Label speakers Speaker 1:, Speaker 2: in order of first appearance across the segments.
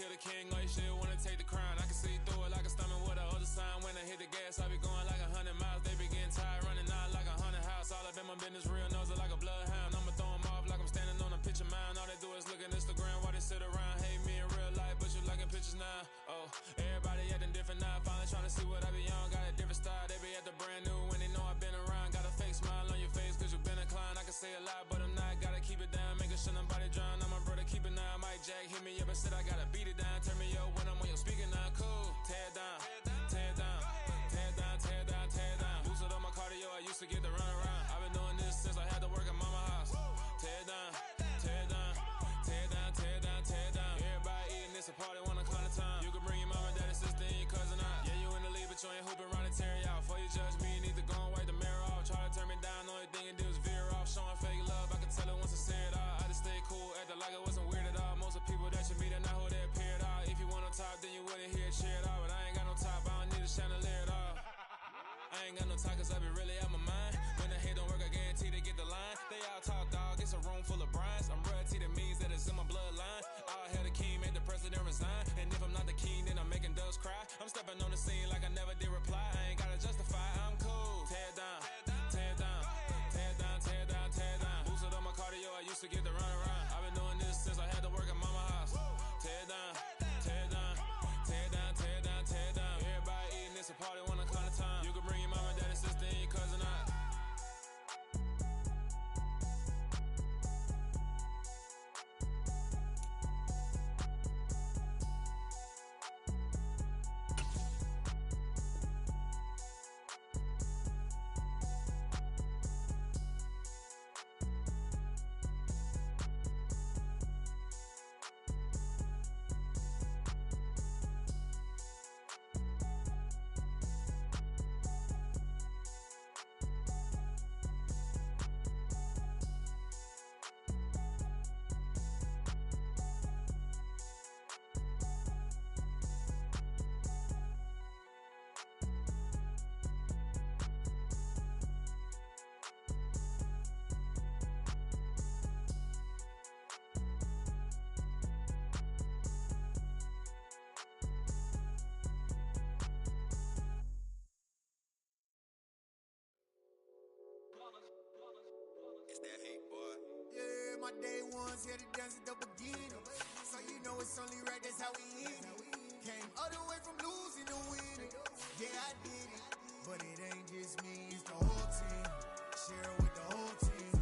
Speaker 1: kill the king, or you shit wanna take the crown. I can see through it like a stomach with a other sign. When I hit the gas, I be going like 100 miles. They be getting tired, running out like 100 house. All up in my business, real nose like a bloodhound. I'ma throw them off like I'm standing on a picture mound. All they do is look at Instagram while they sit around. Hate me in real life, but you liking pictures now. Oh, everybody acting different now. Finally trying to see what I be on. Got a different style, they be at the brand new when they know I've been around. Got a fake smile on your face, cause you been inclined. I can say a lot, but I'm not. Gotta keep it down, making sure nobody drown. I'm my brother, keep it now. Mike Jack hit me up and said I gotta beat it down. Turn me up when I'm on your speaker now. Cool, tear it down, tear it down, tear it down, tear it down, tear it down. Boosted up my cardio, I used to get to run around. I've been doing this since I had to work at mama house. Tear it down, tear it down, tear it down, tear it down, tear it down. Everybody eating this, a party when I climb the time. You can bring your mama, daddy, sister, and your cousin out. Yeah, you in the lead, but you ain't hooping around and tear it out. Before you judge me, you need to go and wipe the mirror off. Try to turn me down, the only thing you do is veer off. Showing fake love, I can tell it once I say it all. I just stay cool, acting like it wasn't weird at all. Most of the people that you meet are not who they appear at all. If you want on top, then you wouldn't hear it cheer at all. But I ain't got no top, I don't need a chandelier at all. I ain't got no talk, cause I be really out my mind. When the hate don't work, I guarantee they get the line. They all talk, dog, it's a room full of Bryans. I'm royalty, that means that it's in my bloodline. All hail the king, made the president resign. And if I'm not the king, then I'm making doves cry. I'm stepping on the scene like I never did reply. I ain't gotta justify, I'm cool. Tear it down, tear it down, tear it down, tear it down, tear it down. Boosted on my cardio, I used to get to run around. I've been doing this since I had to work at mama house. Tear it down, tear it down, tear it down, tear it down, tear it down. Everybody eating this, a party when I climb the time. You can bring your mama, daddy, sister, and your cousin out.
Speaker 2: It's that hate, boy.
Speaker 3: Yeah, my day ones here to dance at the beginning. So you know it's only right, that's how we end it. Came all the way from losing to winning. Yeah, I did it, but it ain't just me, it's the whole team. Share it with the whole team.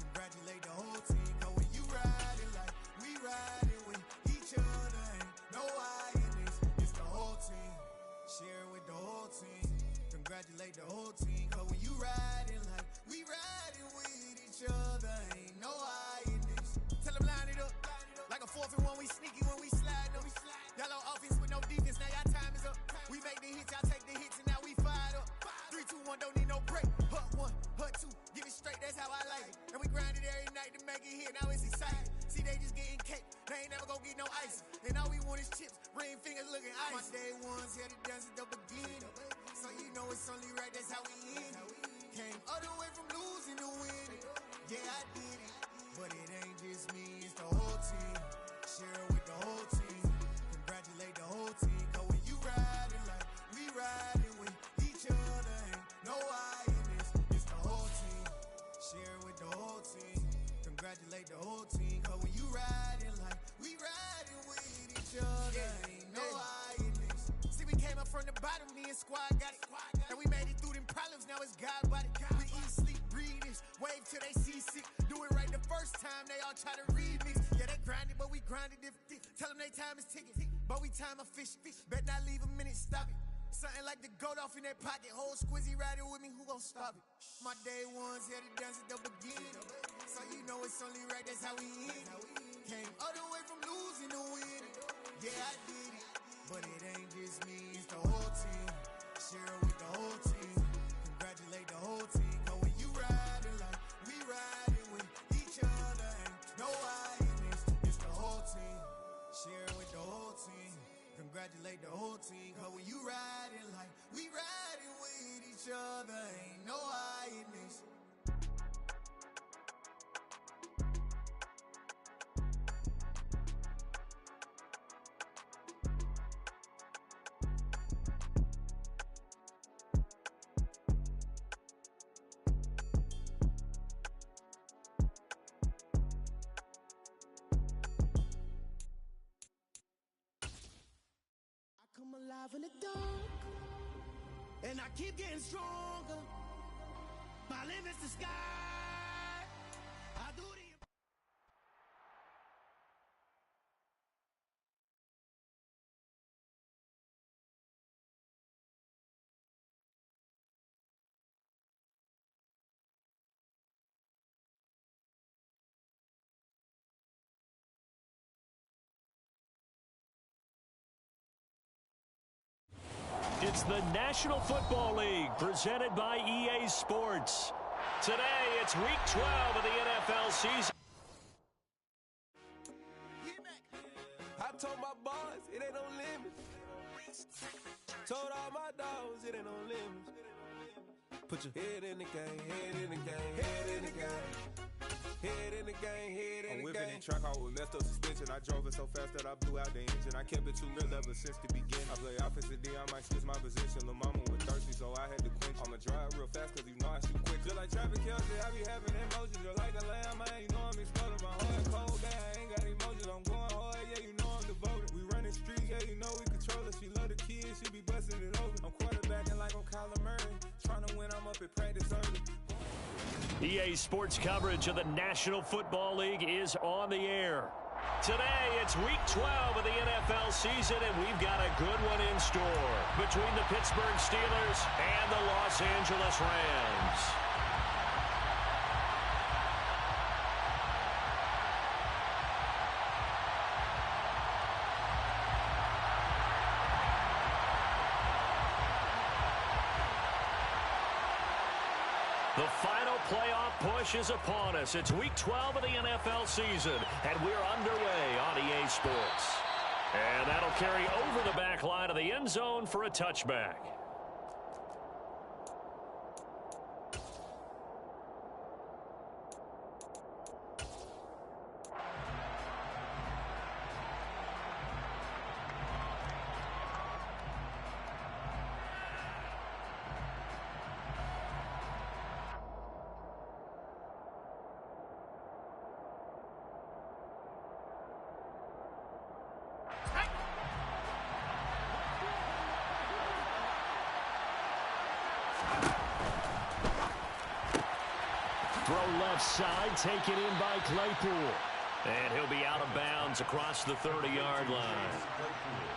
Speaker 3: Congratulate the whole team. Cause when you riding like we riding with each other, ain't no I in this, it's the whole team. Share it with the whole team. Congratulate the whole team. Cause when you riding like we riding with each other, ain't no I in this. Tell them line it up. Like a 4th and 1, we sneaky when we slide up. Y'all on offense with no defense, now y'all time is up. We make the hits, y'all take the hits, and now we fired up. 3, 2, 1, don't need no break. Hut 1, hut 2, give it straight, that's how I like it. And we grind it every night to make it hit, now it's exciting. See, they just getting cake, they ain't never gonna get no ice. And all we want is chips, ring fingers looking ice. My day ones here to dance at the beginning. So you know it's only right, that's how we end it. Came all the way from losing to winning. Yeah, I did it, but it ain't just me, it's the whole team. Share it with the whole team. Congratulate the whole team. Cause when you riding like we riding with each other, ain't no I in this, it's the whole team. Share it with the whole team. Congratulate the whole team. Cause when you riding like we riding with each other, ain't no I in this. See, we came up from the bottom, me and squad got it. And we made it through them problems, now it's God body. We eat, sleep, breathe this, wave till they see sick. Do it right the first time, they all try to remix. Yeah, they grinded, but we grinded different. Tell them they time is ticking, but we time a fish. Bet not leave a minute, stop it. Something like the goat off in that pocket. Whole squizzy riding with me, who gon' stop it? My day ones here to dance at the beginning. So you know it's only right, that's how we end it. Came all the way from losing to winning. Yeah, I did it, but it ain't just me, it's the whole team. Share it with the whole team. Congratulate the whole team. Cause when you riding like we riding with each other, ain't no I in this, it's the whole team. Share it with the whole team. Congratulate the whole team. Cause when you riding like we riding with each other, ain't no I in this. myself in the dark, and I keep getting stronger. My limit's the sky. I do the
Speaker 2: It's the National Football League presented by EA Sports. Today, it's Week 12 of the NFL season.
Speaker 4: I told my boys it ain't no limits. Told all my dogs it ain't no limits. Put your head in the game, head in the game, head in the game. Head in the game, head in the game. I'm whipping in track out with messed up suspension. I drove it so fast that I blew out the engine. I kept it too real ever since the beginning. I play offensive D, I might switch my position. The mama was thirsty, so I had to quench. I'ma drive real fast, cause you know I shoot quick. Just like traffic Kelsey, I be having emotions. Just like a lamb, man, you know I'm exploding. My heart cold, damn, I ain't got emotions. I'm going hard, yeah, you know I'm devoted. We running streets, yeah, you know we control it. She love the kids, she be busting it over. I'm quarterbacking like I'm Kyler Murray. Trying to win, I'm up at practice early.
Speaker 2: EA Sports coverage of the National Football League is on the air. Today, it's Week 12 of the NFL season, and we've got a good one in store between the Pittsburgh Steelers and the Los Angeles Rams. The final playoff push is upon us. It's Week 12 of the NFL season, and we're underway on EA Sports. And that'll carry over the back line of the end zone for a touchback. Throw left side, taken in by Claypool. And he'll be out of bounds across the 30-yard line.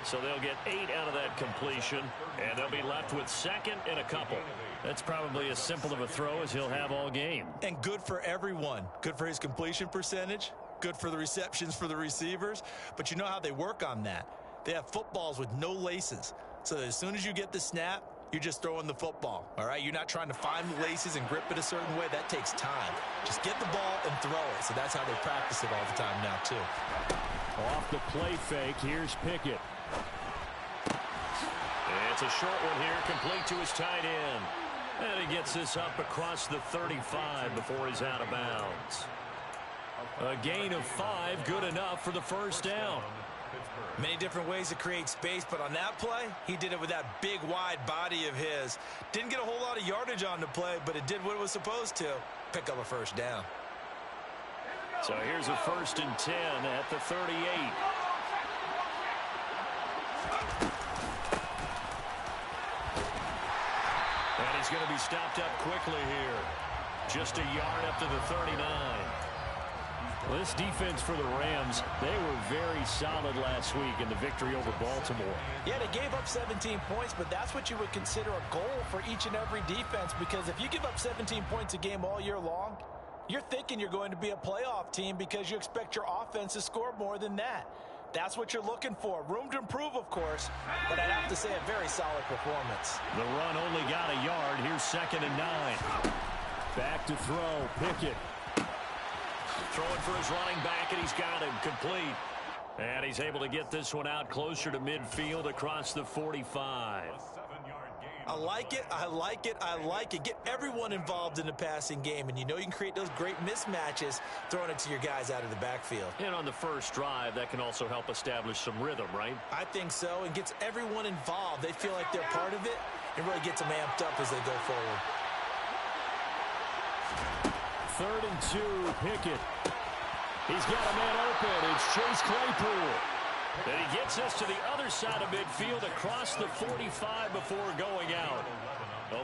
Speaker 2: So they'll get 8 out of that completion, and they'll be left with second and a couple. That's probably as simple of a throw as he'll have all game.
Speaker 5: And good for everyone. Good for his completion percentage. Good for the receptions for the receivers. But you know how they work on that. They have footballs with no laces. So as soon as you get the snap, you're just throwing the football, all right? You're not trying to find the laces and grip it a certain way. That takes time. Just get the ball and throw it. So that's how they practice it all the time now, too.
Speaker 2: Off the play fake, here's Pickett. It's a short one here, complete to his tight end. And he gets this up across the 35 before he's out of bounds. A gain of 5, good enough for the first down.
Speaker 5: Many different ways to create space, but on that play, he did it with that big, wide body of his. Didn't get a whole lot of yardage on the play, but it did what it was supposed to. Pick up a first down.
Speaker 2: So here's a 1st and 10 at the 38. And he's going to be stopped up quickly here. Just a yard up to the 39. Well, this defense for the Rams, they were very solid last week in the victory over Baltimore.
Speaker 6: Yeah, they gave up 17 points, but that's what you would consider a goal for each and every defense, because if you give up 17 points a game all year long, you're thinking you're going to be a playoff team because you expect your offense to score more than that. That's what you're looking for. Room to improve, of course, but I'd have to say a very solid performance.
Speaker 2: The run only got a yard. Here's 2nd and 9. Back to throw, Pickett. Throwing for his running back, and he's got him complete. And he's able to get this one out closer to midfield across the 45.
Speaker 5: I like it, I like it, I like it. Get everyone involved in the passing game, and you know you can create those great mismatches throwing it to your guys out of the backfield.
Speaker 2: And on the first drive, that can also help establish some rhythm, right?
Speaker 5: I think so, and gets everyone involved. They feel like they're part of it, and really gets them amped up as they go forward.
Speaker 2: 3rd and 2, Pickett. He's got a man open. It's Chase Claypool. And he gets us to the other side of midfield across the 45 before going out.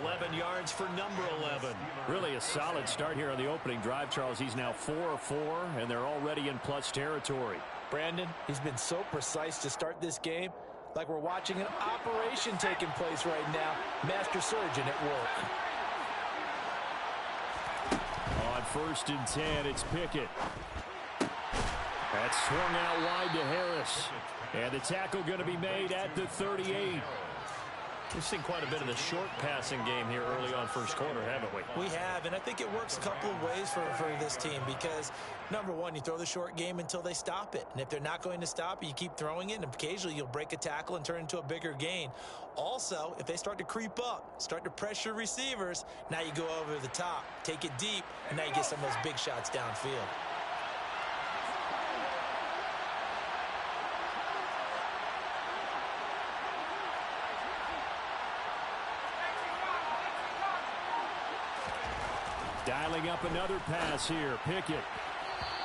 Speaker 2: 11 yards for number 11.
Speaker 7: Really a solid start here on the opening drive, Charles. He's now 4 of 4, and they're already in plus territory.
Speaker 6: Brandon, he's been so precise to start this game, like we're watching an operation taking place right now. Master surgeon at work.
Speaker 7: On 1st and 10, it's Pickett. That's swung out wide to Harris. And the tackle going to be made at the 38.
Speaker 2: We've seen quite a bit of the short passing game here early on first quarter, haven't we?
Speaker 6: We have, and I think it works a couple of ways for this team because, number one, you throw the short game until they stop it. And if they're not going to stop it, you keep throwing it, and occasionally you'll break a tackle and turn it into a bigger gain. Also, if they start to creep up, start to pressure receivers, now you go over the top, take it deep, and now you get some of those big shots downfield.
Speaker 7: Dialing up another pass here. Pickett.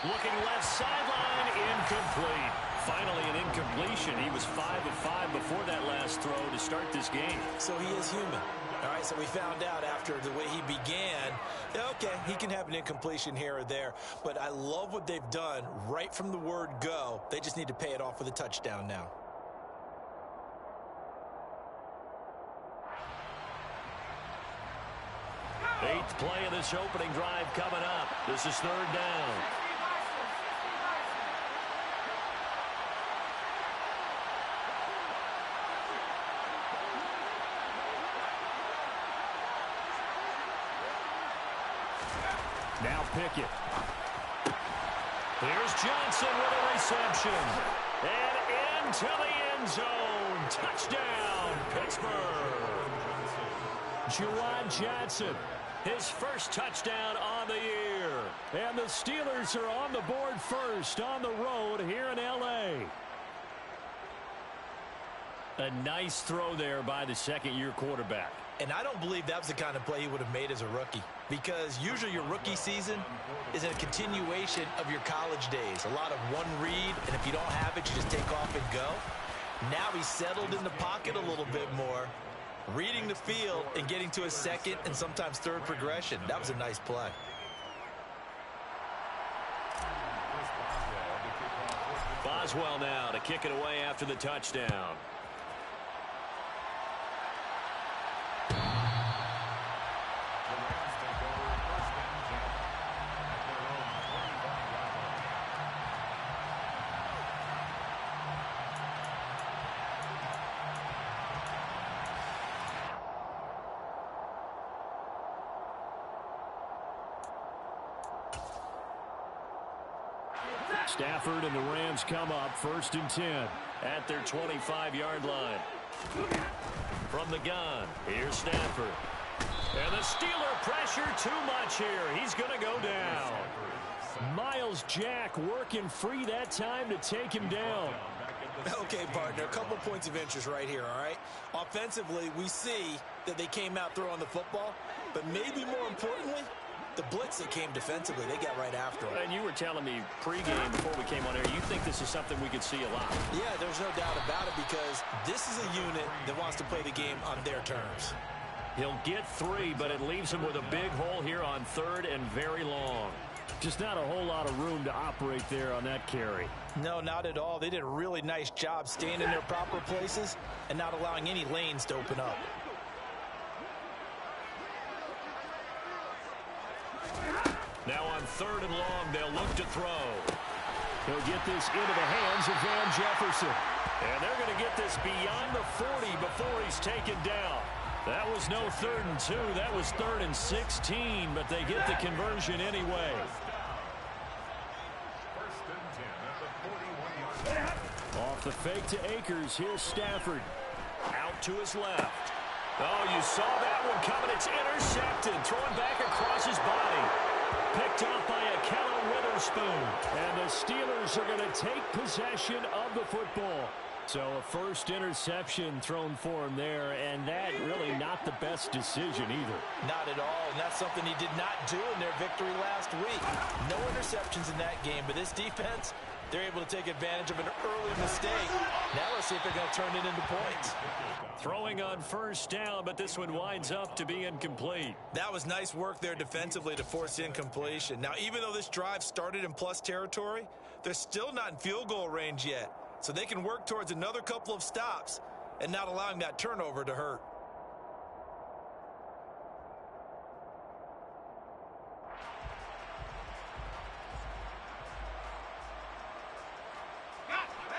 Speaker 2: Looking left sideline, incomplete. Finally an incompletion. He was 5 of 5 before that last throw to start this game.
Speaker 6: So he is human. All right, so we found out after the way he began, okay, he can have an incompletion here or there. But I love what they've done right from the word go. They just need to pay it off with a touchdown now.
Speaker 2: Eighth play of this opening drive coming up. This is 3rd down.
Speaker 7: Now Pickett.
Speaker 2: Here's Johnson with a reception. And into the end zone. Touchdown, Pittsburgh.
Speaker 7: Juwan Johnson.
Speaker 2: His first touchdown on the year.
Speaker 7: And the Steelers are on the board first on the road here in L.A.
Speaker 2: A nice throw there by the second-year quarterback.
Speaker 6: And I don't believe that was the kind of play he would have made as a rookie. Because usually your rookie season is a continuation of your college days. A lot of one read, and if you don't have it, you just take off and go. Now he's settled in the pocket a little bit more, reading the field and getting to a second and sometimes third progression. That was a nice play.
Speaker 2: Boswell now to kick it away after the touchdown.
Speaker 7: Stafford and the Rams come up 1st and 10
Speaker 2: at their 25-yard line. From the gun, here's Stafford. And the Steeler pressure too much here. He's going to go down.
Speaker 7: Miles Jack working free that time to take him down.
Speaker 6: Okay, partner, a couple points of interest right here, all right? Offensively, we see that they came out throwing the football, but maybe more importantly, the blitz that came defensively, they got right after it.
Speaker 2: And you were telling me pregame before we came on air, you think this is something we could see a lot.
Speaker 6: Yeah, there's no doubt about it because this is a unit that wants to play the game on their terms.
Speaker 2: He'll get 3, but it leaves him with a big hole here on 3rd and very long.
Speaker 7: Just not a whole lot of room to operate there on that carry.
Speaker 6: No, not at all. They did a really nice job staying in their proper places and not allowing any lanes to open up.
Speaker 2: Now on 3rd and long, they'll look to throw.
Speaker 7: He'll get this into the hands of Van Jefferson.
Speaker 2: And they're going to get this beyond the 40 before he's taken down. That was no 3rd and 2. That was 3rd and 16, but they get the conversion anyway.
Speaker 7: Off the fake to Akers, here's Stafford.
Speaker 2: Out to his left. Oh, you saw that one coming. It's intercepted. Throwing back across his body. Picked off by Ahkello Witherspoon.
Speaker 7: And the Steelers are going to take possession of the football. So a first interception thrown for him there, and that really not the best decision either.
Speaker 6: Not at all, and that's something he did not do in their victory last week. No interceptions in that game, but this defense, They're able to take advantage of an early mistake. Now let's see if they're going to turn it into points.
Speaker 7: Throwing on first down, but this one winds up to be incomplete.
Speaker 5: That was nice work there defensively to force incompletion. Now, even though this drive started in plus territory, they're still not in field goal range yet. So they can work towards another couple of stops and not allowing that turnover to hurt.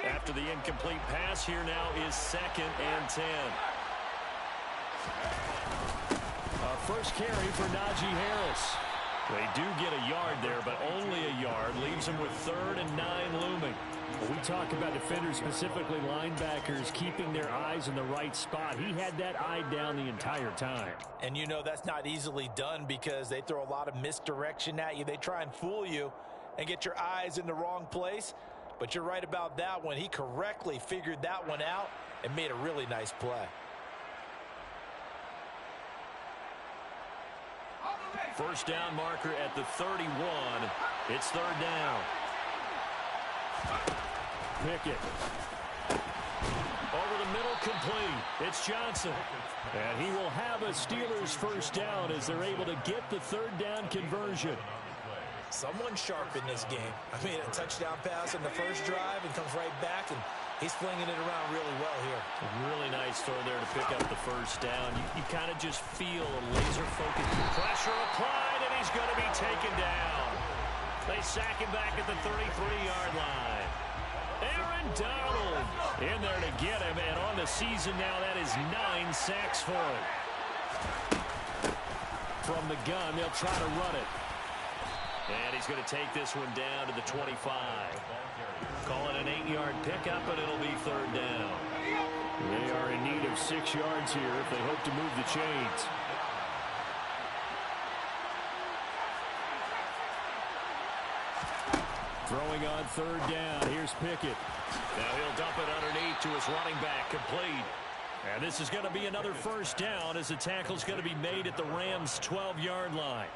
Speaker 7: After the incomplete pass, here now is 2nd and 10. First carry for Najee Harris. They do get a yard there, but only a yard. Leaves them with 3rd and 9 looming. When we talk about defenders, specifically linebackers, keeping their eyes in the right spot. He had that eye down the entire time.
Speaker 6: And you know that's not easily done because they throw a lot of misdirection at you. They try and fool you and get your eyes in the wrong place. But you're right about that one. He correctly figured that one out and made a really nice play.
Speaker 7: First down marker at the 31. It's 3rd down. Pickett. Over the middle, complete. It's Johnson. And he will have a Steelers first down as they're able to get the 3rd down conversion.
Speaker 5: Someone sharp in this game. I mean, a touchdown pass on the first drive and comes right back, and he's flinging it around really well here.
Speaker 7: A really nice throw there to pick up the first down. You kind of just feel a laser-focused pressure applied, and he's going to be taken down. They sack him back at the 33-yard line. Aaron Donald in there to get him, and on the season now, that is 9 sacks for him. From the gun, they'll try to run it. And he's going to take this one down to the 25. Call it an 8-yard pickup, and it'll be 3rd down. They are in need of 6 yards here if they hope to move the chains. Throwing on 3rd down. Here's Pickett. Now he'll dump it underneath to his running back, complete. And this is going to be another first down as the tackle's going to be made at the Rams' 12-yard line.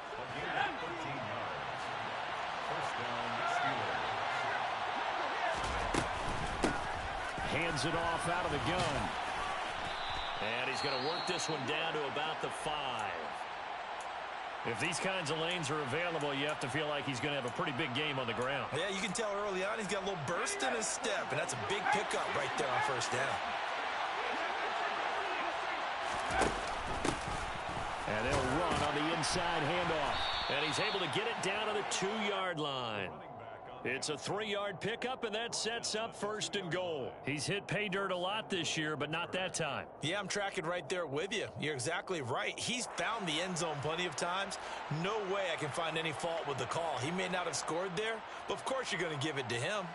Speaker 7: Hands it off out of the gun. And he's going to work this one down to about the 5. If these kinds of lanes are available, you have to feel like he's going to have a pretty big game on the ground.
Speaker 5: Yeah, you can tell early on he's got a little burst in his step, and that's a big pickup right there on first down.
Speaker 7: And they'll run on the inside handoff. And he's able to get it down to the 2-yard line. It's a 3-yard pickup, and that sets up 1st and goal. He's hit pay dirt a lot this year, but not that time.
Speaker 5: Yeah, I'm tracking right there with you. You're exactly right. He's found the end zone plenty of times. No way I can find any fault with the call. He may not have scored there, but of course you're going to give it to him.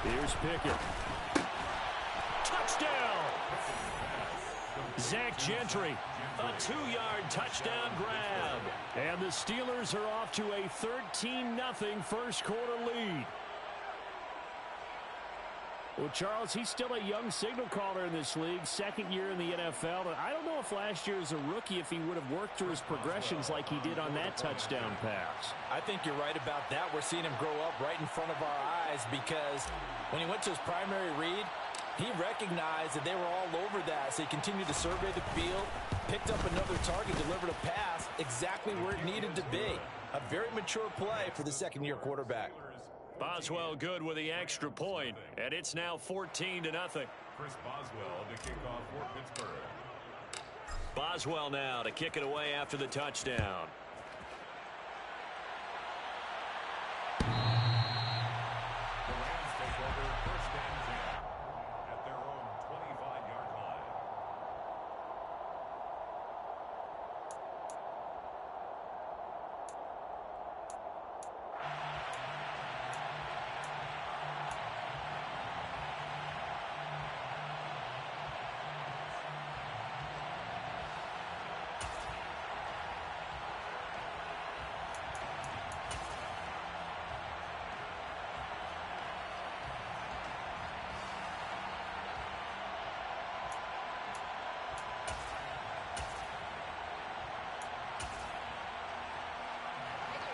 Speaker 7: Here's Pickett. Touchdown! Zach Gentry, a 2-yard touchdown grab. And the Steelers are off to a 13-0 first quarter lead. Well, Charles, he's still a young signal caller in this league, 2nd year in the NFL. And I don't know if last year as a rookie, if he would have worked through his progressions like he did on that touchdown pass.
Speaker 6: I think you're right about that. We're seeing him grow up right in front of our eyes because when he went to his primary read, he recognized that they were all over that. So he continued to survey the field, picked up another target, delivered a pass exactly where it needed to be. A very mature play for the 2nd-year quarterback.
Speaker 7: Boswell good with the extra point, and it's now 14-0.
Speaker 8: Chris Boswell to kick off for Pittsburgh.
Speaker 7: Boswell now to kick it away after the touchdown.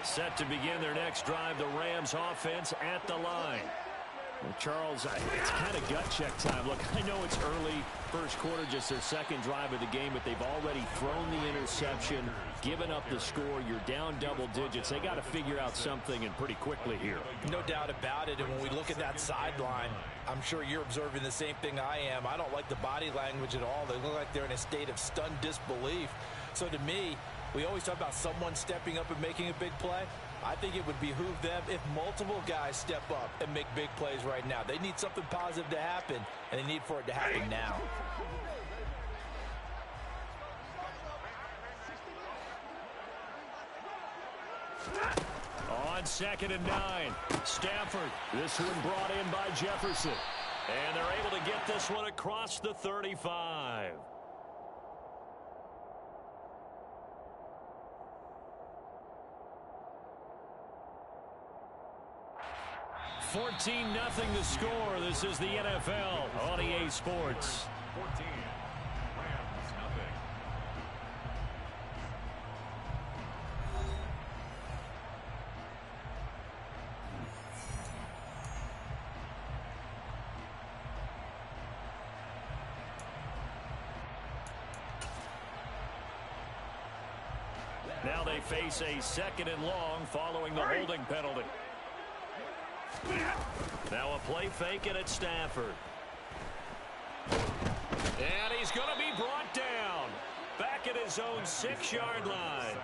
Speaker 2: Set to begin their next drive, the Rams offense at the line.
Speaker 6: Well, Charles, it's kind of gut check time. Look, I know it's early first quarter, just their second drive of the game, but they've already thrown the interception, given up the score. You're down double digits. They got to figure out something, and pretty quickly here.
Speaker 7: No doubt about it. And when we look at that sideline, I'm sure you're observing the same thing I am. I don't like the body language at all. They look like they're in a state of stunned disbelief. So to me, we always talk about someone stepping up and making a big play. I think it would behoove them if multiple guys step up and make big plays right now. They need something positive to happen, and they need for it to happen now.
Speaker 2: On 2nd and 9, Stafford. This one brought in by Jefferson. And they're able to get this one across the 35. (14-0) the score. This is the NFL on EA Sports.
Speaker 8: 14. Rams, nothing.
Speaker 2: Now they face a 2nd and long following the holding penalty. Now a play fake, and it's Stafford. And he's going to be brought down. Back at his own 6-yard line.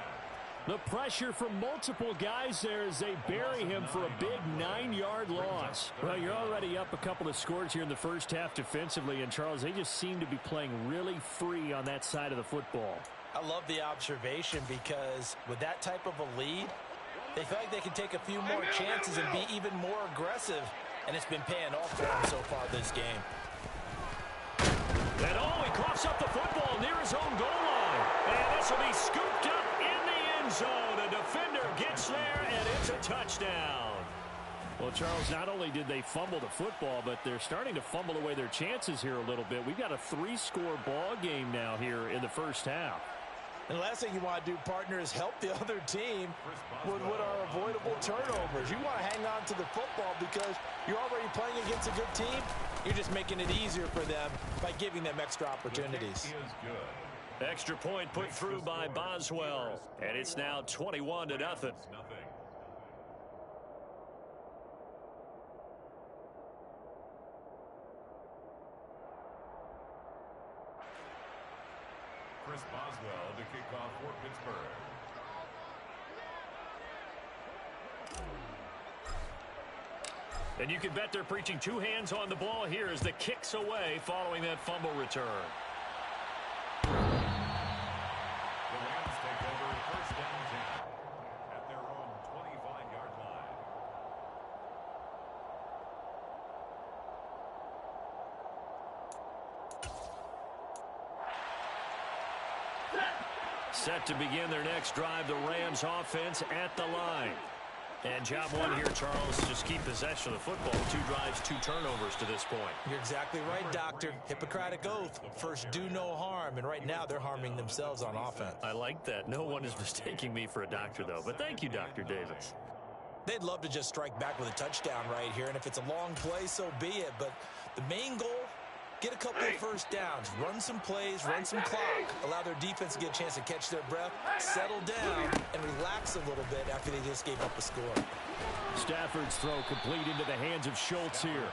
Speaker 6: The pressure from multiple guys there as they bury him for a big 9-yard loss. Well, you're already up a couple of scores here in the first half defensively, and Charles, they just seem to be playing really free on that side of the football.
Speaker 7: I love the observation because with that type of a lead, they feel like they can take a few more chances and be even more aggressive, and it's been paying off for them so far this game.
Speaker 2: And he coughs up the football near his own goal line. And this will be scooped up in the end zone. A defender gets there, and it's a touchdown.
Speaker 6: Well, Charles, not only did they fumble the football, but they're starting to fumble away their chances here a little bit. We've got a 3-score ball game now here in the first half.
Speaker 7: And the last thing you want to do, partner, is help the other team with what are avoidable turnovers. You want to hang on to the football because you're already playing against a good team. You're just making it easier for them by giving them extra opportunities.
Speaker 2: Extra point put through by Boswell. And it's now 21-0.
Speaker 8: Chris Boswell to kick off for Pittsburgh.
Speaker 2: And you can bet they're preaching two hands on the ball here as the kick's away following that fumble return.
Speaker 8: The Rams take over first down 10 at their own 25-yard line.
Speaker 2: Set to begin their next drive, the Rams offense at the line. And job one here, Charles, just keep possession of the football. 2 drives, 2 turnovers to this point.
Speaker 7: You're exactly right, Doctor. Hippocratic oath. First, do no harm. And right now, they're harming themselves on offense.
Speaker 2: I like that. No one is mistaking me for a doctor, though. But thank you, Dr. Davis.
Speaker 7: They'd love to just strike back with a touchdown right here. And if it's a long play, so be it. But the main goal, get a couple of first downs, run some plays, run some clock, allow their defense to get a chance to catch their breath, settle down, and relax a little bit after they just gave up a score.
Speaker 6: Stafford's throw complete into the hands of Schultz here.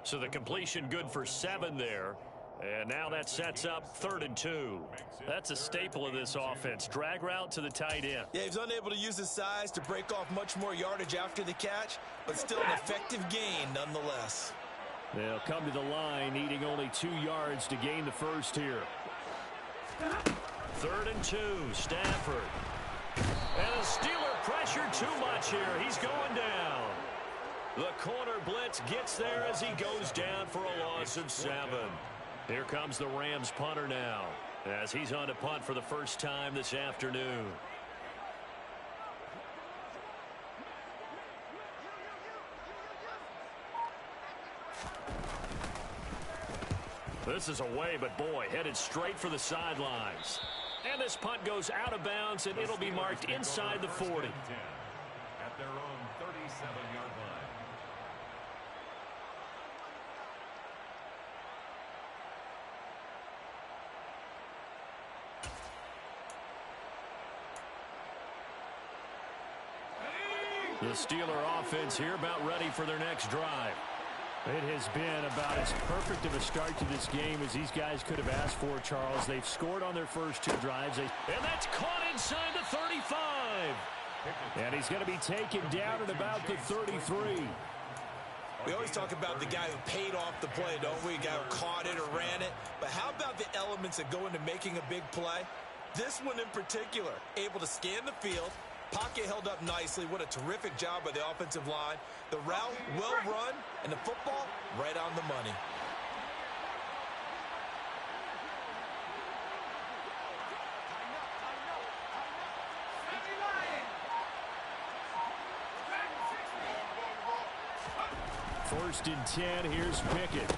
Speaker 2: So the completion good for 7 there. And now that sets up 3rd and 2. That's a staple of this offense. Drag route to the tight end.
Speaker 7: Yeah, he's unable to use his size to break off much more yardage after the catch, but still an effective gain nonetheless.
Speaker 6: They'll come to the line, needing only 2 yards to gain the first here.
Speaker 2: 3rd and 2, Stafford. And the Steeler pressure too much here. He's going down. The corner blitz gets there as he goes down for a loss of 7. Here comes the Rams punter now, as he's on to punt for the first time this afternoon. This is away, but boy, headed straight for the sidelines. And this punt goes out of bounds, and it'll be marked inside the 40.
Speaker 8: At their own 37-yard line.
Speaker 2: The Steeler offense here about ready for their next drive.
Speaker 7: It has been about as perfect of a start to this game as these guys could have asked for, Charles. They've scored on their first 2 drives.
Speaker 2: And that's caught inside the 35.
Speaker 7: And he's going to be taken down at about the 33.
Speaker 5: We always talk about the guy who paid off the play, don't we? A guy who caught it or ran it. But how about the elements that go into making a big play? This one in particular, able to scan the field. Pocket held up nicely. What a terrific job by the offensive line. The route, well run, and the football, right on the money.
Speaker 7: First and 10, here's Pickett.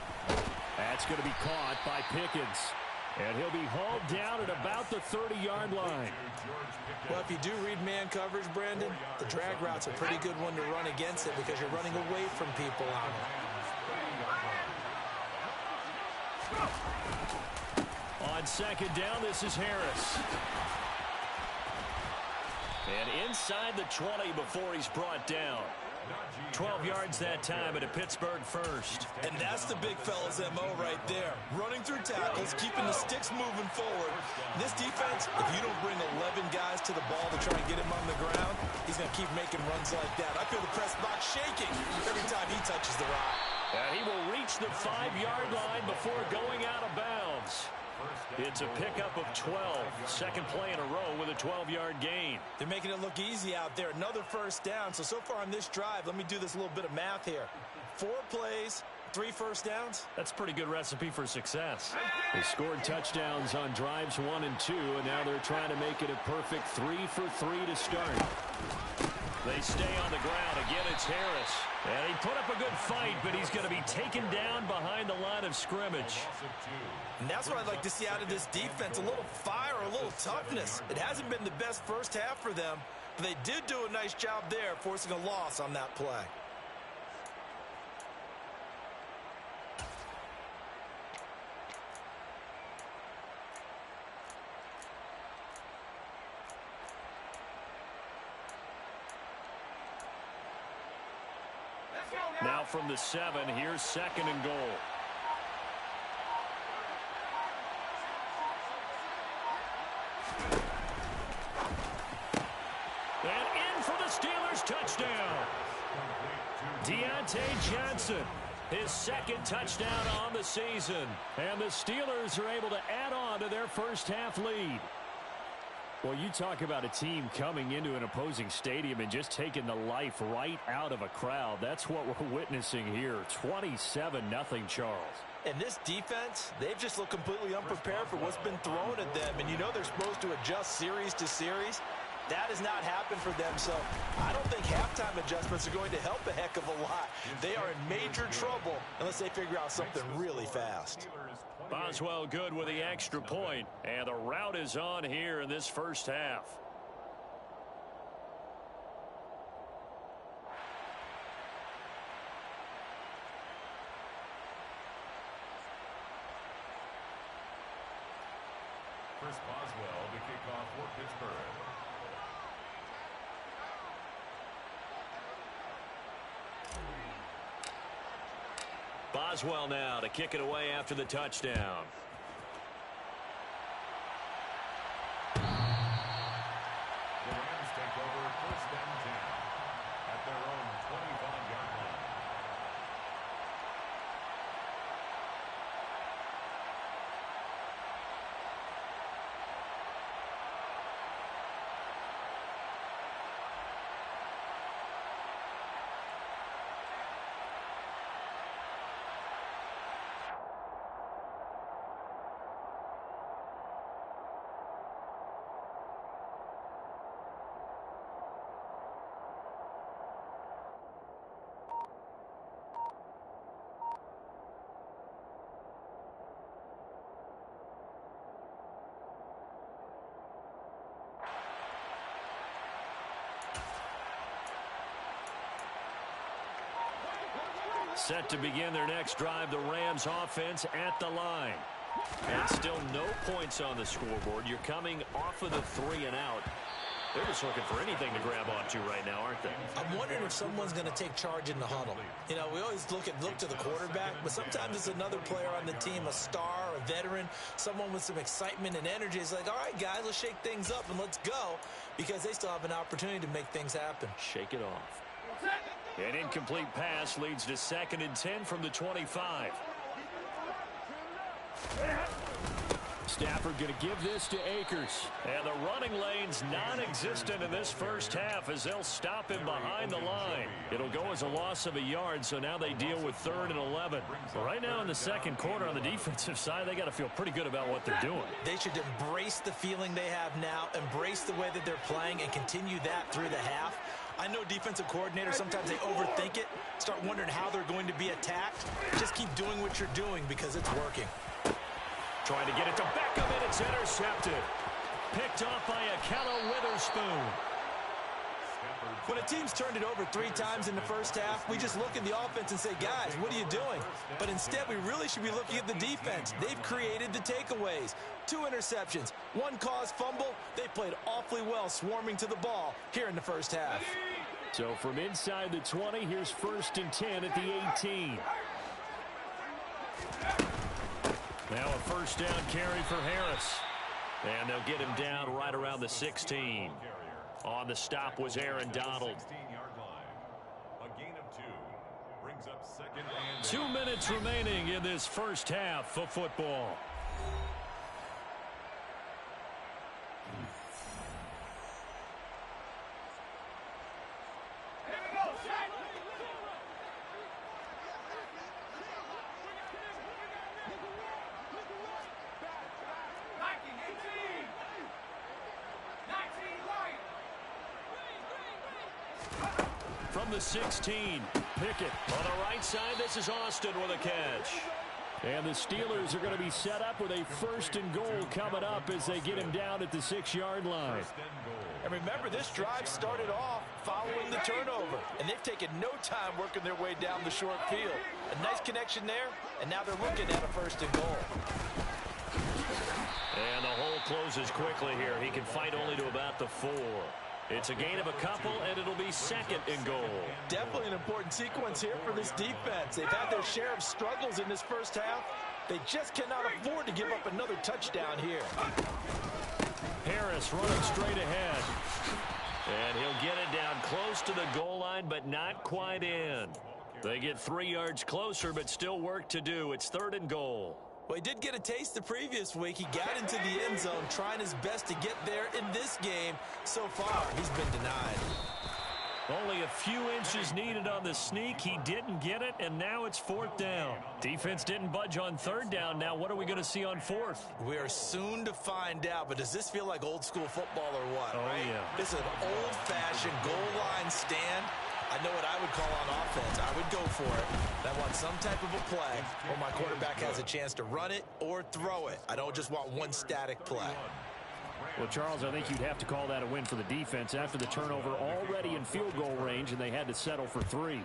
Speaker 7: That's going to be caught by Pickens. And he'll be hauled down at about the 30-yard line.
Speaker 5: Well, if you do read man coverage, Brandon, the drag route's a pretty good one to run against it because you're running away from people on it.
Speaker 2: On second down, this is Harris. And inside the 20 before he's brought down. 12 yards that time at a Pittsburgh first.
Speaker 5: And that's the big fella's MO right there. Running through tackles, keeping the sticks moving forward. This defense, if you don't bring 11 guys to the ball to try and get him on the ground, he's going to keep making runs like that. I feel the press box shaking every time he touches the rock.
Speaker 2: And he will reach the 5-yard line before going out of bounds. It's a pickup of 12. Second play in a row with a 12-yard gain.
Speaker 5: They're making it look easy out there. Another first down. So far on this drive, let me do this little bit of math here. 4 plays, 3 first downs.
Speaker 2: That's a pretty good recipe for success.
Speaker 7: They scored touchdowns on drives 1 and 2, and now they're trying to make it a perfect 3 for 3 to start.
Speaker 2: They stay on the ground. Again, it's Harris. And he put up a good fight, but he's going to be taken down behind the line of scrimmage.
Speaker 5: And that's what I'd like to see out of this defense, a little fire, a little toughness. It hasn't been the best first half for them, but they did do a nice job there, forcing a loss on that play.
Speaker 2: Now from the 7, here's second and goal. And in for the Steelers touchdown. Deontay Johnson, his second touchdown on the season. And the Steelers are able to add on to their first half lead.
Speaker 7: Well, you talk about a team coming into an opposing stadium and just taking the life right out of a crowd. That's what we're witnessing here. 27-0, Charles.
Speaker 5: And this defense, they've just looked completely unprepared for what's been thrown at them. And you know they're supposed to adjust series to series. That has not happened for them, so I don't think halftime adjustments are going to help a heck of a lot. They are in major trouble unless they figure out something really fast.
Speaker 2: Boswell good with the extra point, and the route is on here in this first half.
Speaker 8: Chris Boswell to kick off for Pittsburgh.
Speaker 2: Boswell now to kick it away after the touchdown.
Speaker 8: The Rams take over first and 10 at their own 25-yard line.
Speaker 2: Set to begin their next drive, the Rams offense at the line. And still no points on the scoreboard. You're coming off of the 3 and out. They're just looking for anything to grab onto right now, aren't they?
Speaker 6: I'm wondering if someone's going to take charge in the huddle. You know, we always look to the quarterback, but sometimes it's another player on the team, a star, a veteran, someone with some excitement and energy. It's like, all right, guys, let's shake things up and let's go, because they still have an opportunity to make things happen.
Speaker 2: Shake it off. An incomplete pass leads to 2nd and 10 from the 25.
Speaker 7: Stafford going to give this to Akers.
Speaker 2: And the running lane's non-existent in this first half as they'll stop him behind the line. It'll go as a loss of a yard, so now they deal with 3rd and 11. But right now in the second quarter on the defensive side, they got to feel pretty good about what they're doing.
Speaker 6: They should embrace the feeling they have now, embrace the way that they're playing, and continue that through the half. I know defensive coordinators, sometimes they overthink it, start wondering how they're going to be attacked. Just keep doing what you're doing because it's working.
Speaker 2: Trying to get it to Beckham, and it's intercepted. Picked off by Ahkello Witherspoon.
Speaker 6: When a team's turned it over 3 times in the first half, we just look at the offense and say, guys, what are you doing? But instead, we really should be looking at the defense. They've created the takeaways. 2 interceptions, 1 caused fumble. They played awfully well swarming to the ball here in the first half.
Speaker 7: So from inside the 20, here's 1st and 10 at the 18.
Speaker 2: Now a first down carry for Harris. And they'll get him down right around the 16. On the stop was Aaron Donald. 2 minutes remaining in this first half of football. From the 16, Pickett. On the right side, this is Austin with a catch.
Speaker 7: And the Steelers are going to be set up with a 1st and goal coming up as they get him down at the 6-yard line.
Speaker 6: And remember, this drive started off following the turnover, and they've taken no time working their way down the short field. A nice connection there, and now they're looking at a 1st and goal.
Speaker 2: And the hole closes quickly here. He can fight only to about the 4. It's a gain of a couple, and it'll be 2nd and goal.
Speaker 6: Definitely an important sequence here for this defense. They've had their share of struggles in this first half. They just cannot afford to give up another touchdown here.
Speaker 2: Harris running straight ahead. And he'll get it down close to the goal line, but not quite in. They get 3 yards closer, but still work to do. It's 3rd and goal.
Speaker 6: Well, he did get a taste the previous week. He got into the end zone, trying his best to get there in this game. So far, he's been denied.
Speaker 2: Only a few inches needed on the sneak. He didn't get it, and now it's 4th down. Defense didn't budge on 3rd down. Now what are we going to see on 4th?
Speaker 6: We are soon to find out, but does this feel like old school football or what?
Speaker 2: Oh,
Speaker 6: right?
Speaker 2: yeah.
Speaker 6: This is an old-fashioned goal line stand. I know what I would call on offense. I would go for it. I want some type of a play where my quarterback has a chance to run it or throw it. I don't just want one static play.
Speaker 7: Well, Charles, I think you'd have to call that a win for the defense after the turnover already in field goal range, and they had to settle for 3.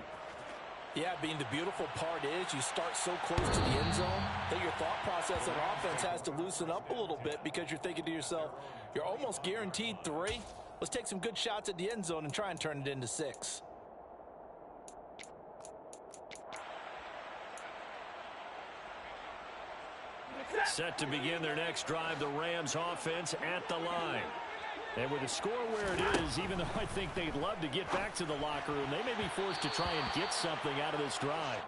Speaker 6: Yeah, being the beautiful part is you start so close to the end zone that your thought process on offense has to loosen up a little bit because you're thinking to yourself, you're almost guaranteed 3. Let's take some good shots at the end zone and try and turn it into 6.
Speaker 2: Set to begin their next drive, the Rams offense at the line.
Speaker 7: And with the score where it is, even though I think they'd love to get back to the locker room, they may be forced to try and get something out of this drive.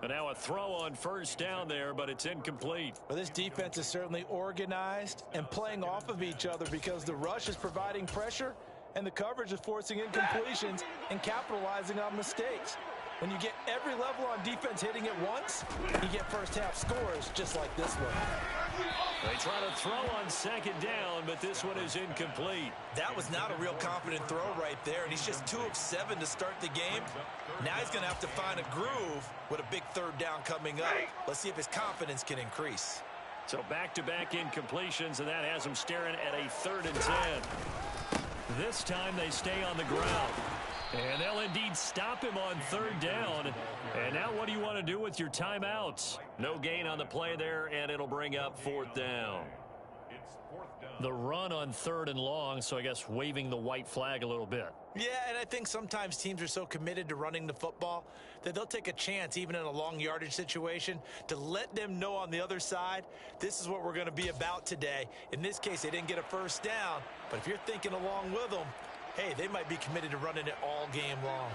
Speaker 2: And now a throw on 1st down there, but it's incomplete.
Speaker 6: Well, this defense is certainly organized and playing off of each other because the rush is providing pressure and the coverage is forcing incompletions and capitalizing on mistakes. When you get every level on defense hitting it once, you get first half scores just like this one.
Speaker 2: They try to throw on 2nd down, but this one is incomplete.
Speaker 6: That was not a real confident throw right there, and he's just 2 of 7 to start the game. Now he's going to have to find a groove with a big 3rd down coming up. Let's see if his confidence can increase.
Speaker 2: So back-to-back incompletions, and that has him staring at a 3rd and 10. This time they stay on the ground.
Speaker 7: And they'll indeed stop him on third down. And now what do you want to do with your timeouts?
Speaker 2: No gain on the play there, and it'll bring up fourth down.
Speaker 7: The run on third and long, so I guess waving the white flag a little bit.
Speaker 6: Yeah, and I think sometimes teams are so committed to running the football that they'll take a chance, even in a long yardage situation, to let them know on the other side, this is what we're going to be about today. In this case, they didn't get a first down, but if you're thinking along with them, hey, they might be committed to running it all game long.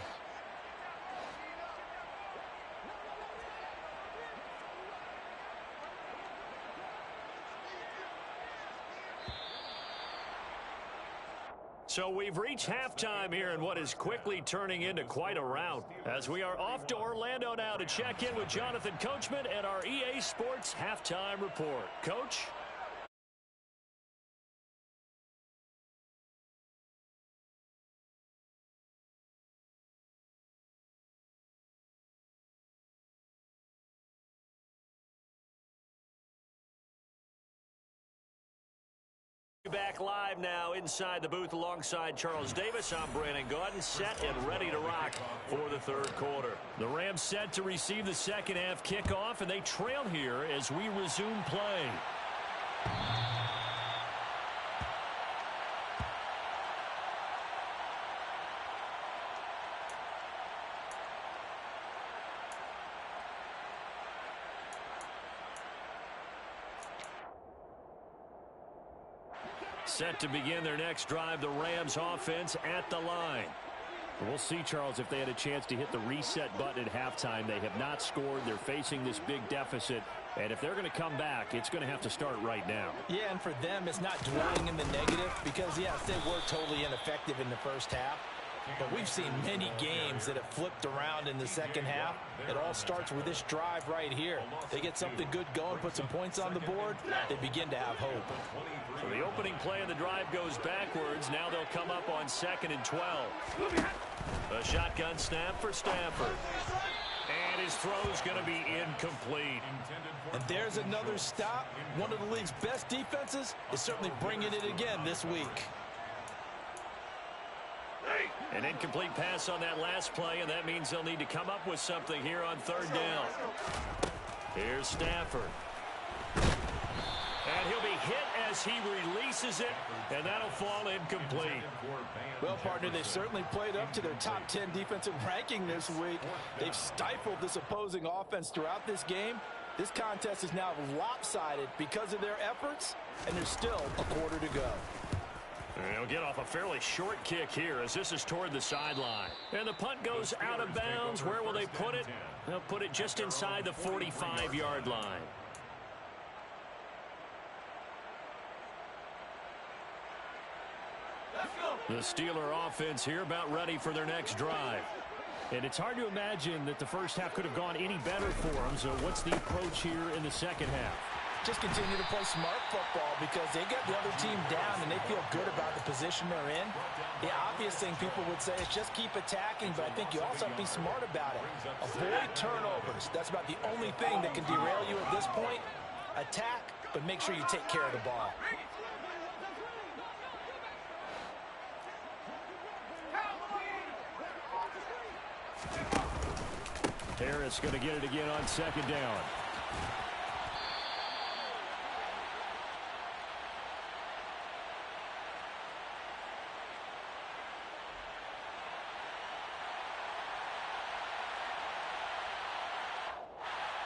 Speaker 7: So we've reached halftime here in what is quickly turning into quite a rout, as we are off to Orlando now to check in with Jonathan Coachman at our EA Sports Halftime Report. Coach? Back live now inside the booth alongside Charles Davis. I'm Brandon Gaudin, set and ready to rock for the third quarter. The Rams set to receive the second half kickoff, and they trail here as we resume play. Set to begin their next drive, the Rams offense at the line. We'll see, Charles, if they had a chance to hit the reset button at halftime. They have not scored. They're facing this big deficit. And if they're going to come back, it's going to have to start right now.
Speaker 6: Yeah, and for them, it's not dwelling in the negative because, yes, they were totally ineffective in the first half. But we've seen many games that have flipped around in the second half. It all starts with this drive right here. They get something good going, put some points on the board, they begin to have hope.
Speaker 7: So the opening play of the drive goes backwards. Now they'll come up on 2nd and 12. A shotgun snap for Stafford. And his throw's going to be incomplete.
Speaker 6: And there's another stop. One of the league's best defenses is certainly bringing it again this week.
Speaker 7: An incomplete pass on that last play, and that means they'll need to come up with something here on third down. Here's Stafford. And he'll be hit as he releases it, and that'll fall incomplete.
Speaker 6: Well, partner, they've certainly played up to their top 10 defensive ranking this week. They've stifled this opposing offense throughout this game. This contest is now lopsided because of their efforts, and there's still a quarter to go.
Speaker 7: They'll get off a fairly short kick here as this is toward the sideline. And the punt goes out of bounds. Where will they put it? They'll put it just inside the 45-yard line. The Steeler offense here about ready for their next drive. And it's hard to imagine that the first half could have gone any better for them. So what's the approach here in the second half?
Speaker 6: Just continue to play smart football because they got the other team down and they feel good about the position they're in. The obvious thing people would say is just keep attacking, but I think you also have to be smart about it. Avoid turnovers. That's about the only thing that can derail you at this point. Attack, but make sure you take care of the ball.
Speaker 7: Harris going to get it again on second down.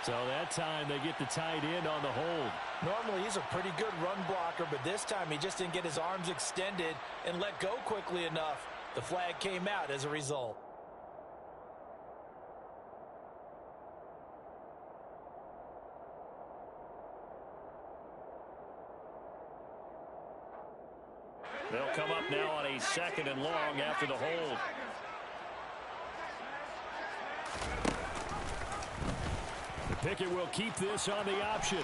Speaker 7: So that time they get the tight end on the hold.
Speaker 6: Normally he's a pretty good run blocker, but this time he just didn't get his arms extended and let go quickly enough. The flag came out as a result.
Speaker 7: They'll come up now on a 2nd and long after the hold. Pickett will keep this on the option.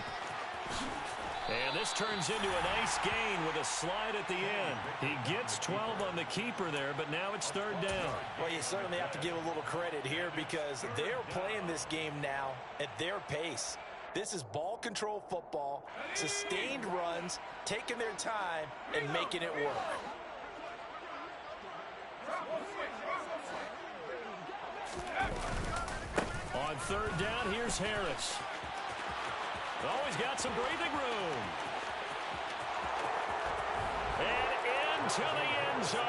Speaker 7: And this turns into a nice gain with a slide at the end. He gets 12 on the keeper there, but now it's third down.
Speaker 6: Well, you certainly have to give a little credit here because they're playing this game now at their pace. This is ball control football, sustained runs, taking their time, and making it work.
Speaker 7: On third down, here's Harris. Oh, he's got some breathing room. And into the end zone.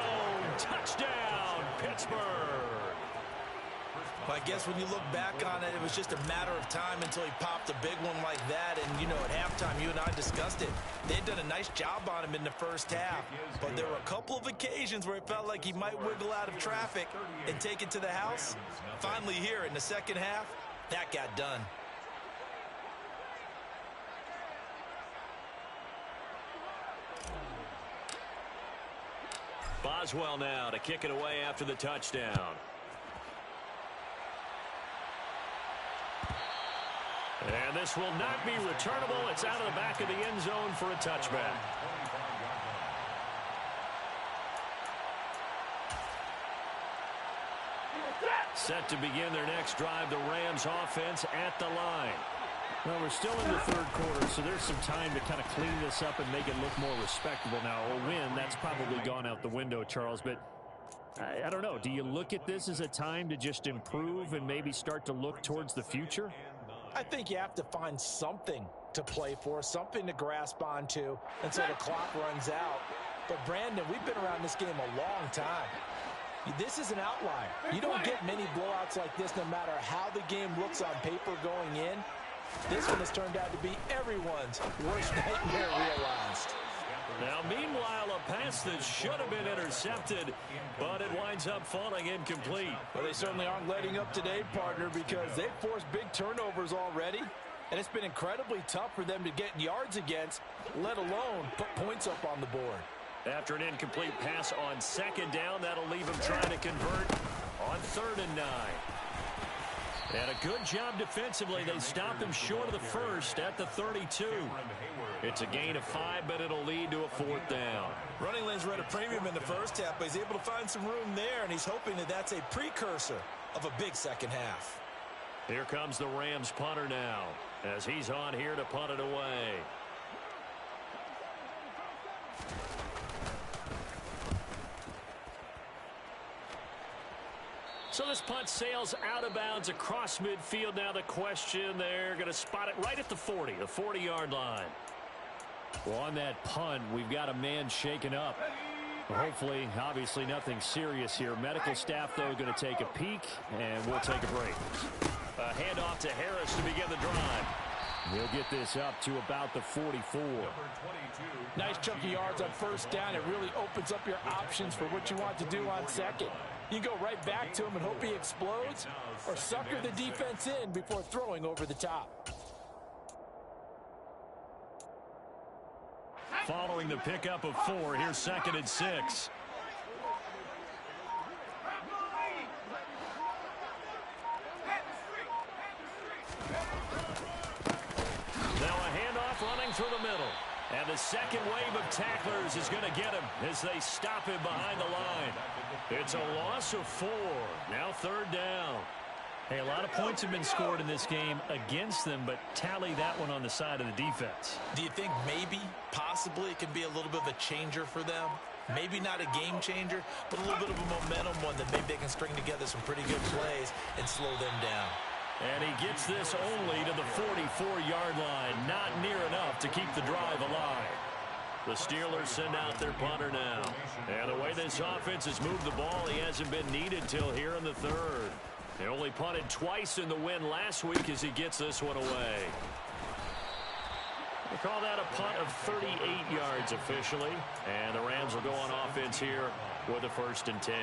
Speaker 7: Touchdown, Pittsburgh.
Speaker 6: Well, I guess when you look back on it, it was just a matter of time until he popped a big one like that. And, you know, at halftime, you and I discussed it. They'd done a nice job on him in the first half. But there were a couple of occasions where it felt like he might wiggle out of traffic and take it to the house. Finally here in the second half, that got done.
Speaker 7: Boswell now to kick it away after the touchdown. And this will not be returnable. It's out of the back of the end zone for a touchback. Set to begin their next drive, the Rams offense at the line.
Speaker 9: Well, we're still in the third quarter, so there's some time to kind of clean this up and make it look more respectable. Now, a win, that's probably gone out the window, Charles, but I don't know. Do you look at this as a time to just improve and maybe start to look towards the future?
Speaker 6: I think you have to find something to play for, something to grasp onto until the clock runs out. But, Brandon, we've been around this game a long time. This is an outlier. You don't get many blowouts like this no matter how the game looks on paper going in. This one has turned out to be everyone's worst nightmare realized.
Speaker 7: Now, meanwhile, a pass that should have been intercepted, but it winds up falling incomplete.
Speaker 6: Well, they certainly aren't letting up today, partner, because they've forced big turnovers already, and it's been incredibly tough for them to get yards against, let alone put points up on the board.
Speaker 7: After an incomplete pass on second down, that'll leave them trying to convert on 3rd and 9. And a good job defensively. They stopped him short of the first at the 32. It's a gain of 5, but it'll lead to a 4th down.
Speaker 6: Running lanes were at a premium in the first half, but he's able to find some room there, and he's hoping that that's a precursor of a big second half.
Speaker 7: Here comes the Rams punter now, as he's on here to punt it away. So this punt sails out of bounds across midfield. Now the question, they're going to spot it right at the 40, the 40-yard line.
Speaker 9: Well, on that punt, we've got a man shaken up. Hopefully, obviously, nothing serious here. Medical staff, though, going to take a peek, and we'll take a break.
Speaker 7: A handoff to Harris to begin the drive.
Speaker 9: He'll get this up to about the 44.
Speaker 6: Nice chunky yards on first down. It really opens up your options for what you want to do on second. You go right back to him and hope he explodes, or sucker the defense in before throwing over the top.
Speaker 7: Following the pickup of 4, here's 2nd and 6. Now a handoff running through the middle. And the second wave of tacklers is going to get him as they stop him behind the line. It's a loss of 4. Now 3rd down.
Speaker 9: Hey, a lot of points have been scored in this game against them, but tally that one on the side of the defense.
Speaker 6: Do you think maybe, possibly, it can be a little bit of a changer for them? Maybe not a game changer, but a little bit of a momentum one that maybe they can string together some pretty good plays and slow them down.
Speaker 7: And he gets this only to the 44-yard line. Not near enough to keep the drive alive. The Steelers send out their punter now. And the way this offense has moved the ball, he hasn't been needed till here in the 3rd. He only punted twice in the win last week as he gets this one away. They call that a punt of 38 yards officially. And the Rams will go on offense here with a 1st and 10.